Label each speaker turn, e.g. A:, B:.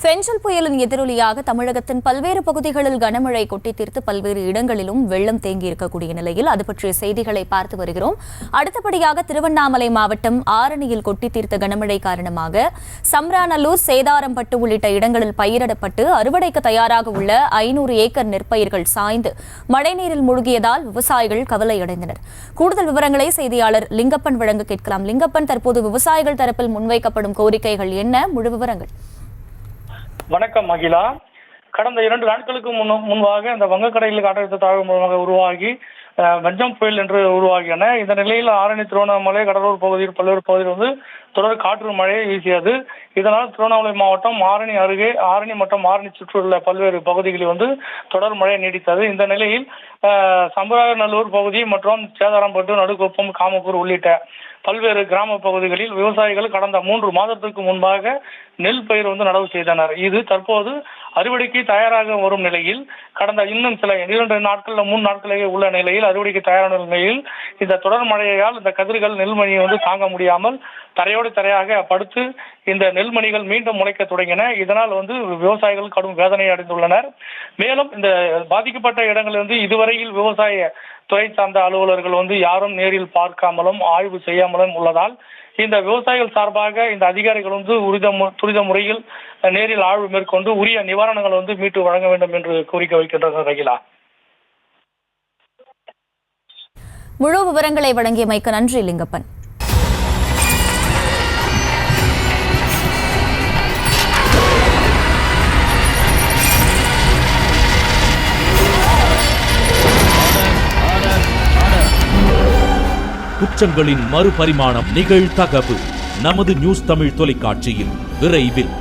A: பெஞ்சல் புயலின் எதிரொலியாக தமிழகத்தின் பல்வேறு பகுதிகளில் கனமழை கொட்டி தீர்த்து பல்வேறு இடங்களிலும் வெள்ளம் தேங்கியிருக்கக்கூடிய நிலையில் அது பற்றிய செய்திகளை பார்த்து வருகிறோம். அடுத்தபடியாக திருவண்ணாமலை மாவட்டம் ஆரணியில் கொட்டி தீர்த்த கனமழை காரணமாக சம்ராநல்லூர், சேதாரம்பட்டு உள்ளிட்ட இடங்களில் பயிரிடப்பட்டு அறுவடைக்கு தயாராக உள்ள 500 ஏக்கர் நெற்பயிர்கள் சாய்ந்து மழைநீரில் மூழ்கியதால் விவசாயிகள் கவலையடைந்தனர். கூடுதல் விவரங்களை செய்தியாளர் லிங்கப்பன் வழங்க கேட்கலாம். லிங்கப்பன், தற்போது விவசாயிகள் தரப்பில் முன்வைக்கப்படும் கோரிக்கைகள் என்ன? முழு விவரங்கள்.
B: வணக்கம் மகிழா. கடந்த 2 நாட்களுக்கு முன்பாக இந்த வங்கக்கடலில் காற்றழுத்த தாழ்வு மூலமாக உருவாகி வெஞ்சம் புயல் என்று உருவாகியன. இந்த நிலையில் ஆரணி, திருவண்ணாமலை, கடலூர் பகுதியில் பல்வேறு பகுதியில் தொடர் காற்று மழையை வீசியது. இதனால் திருவண்ணாமலை மாவட்டம் ஆரணி அருகே மற்றும் ஆரணி சுற்றியுள்ள பல்வேறு பகுதிகளில் தொடர் மழை நீடித்தது. இந்த நிலையில் சம்பராநல்லூர் பகுதி மற்றும் சேதாரம்பட்டு, நடுக்குப்பம், காமப்பூர் உள்ளிட்ட பல்வேறு கிராம பகுதிகளில் விவசாயிகள் கடந்த 3 மாதத்திற்கு முன்பாக நெல் பயிர் நடவு செய்தனர். இது தற்போது அறுவடைக்கு தயாராக வரும் நிலையில் கடந்த இன்னும் சில 2 நாட்கள் 3 நாட்களே உள்ள நிலையில் அறுவடைக்கு தயாரான நிலையில் இந்த தொடர் மழையால் இந்த கதிர்கள் நெல்மணியை தாங்க முடியாமல் தரையோடு தரையாக படுத்து இந்த நெல்மணிகள் மீண்டும் முளைக்க தொடங்கின. இதனால் விவசாயிகள் கடும் வேதனை அடைந்துள்ளனர். மேலும் இந்த பாதிக்கப்பட்ட இடங்களில் இதுவரையில் விவசாய துறை சார்ந்த அலுவலர்கள் யாரும் நேரில் பார்க்காமலும் ஆய்வு செய்யாமலும் உள்ளதால் இந்த விவசாயிகள் சார்பாக இந்த அதிகாரிகள் துரித முறையில் நேரில் ஆய்வு மேற்கொண்டு உரிய நிவாரணங்கள் மீட்டு வழங்க வேண்டும் என்று கோரிக்கை வைக்கின்றனர். ரகிலா,
A: முழு விவரங்களை வழங்கியமைக்கு நன்றி லிங்கப்பன்.
C: குற்றங்களின் மறுபரிமாணம் நிகழ்தகவு நமது நியூஸ் தமிழ் தொலைக்காட்சியில் விரைவில்.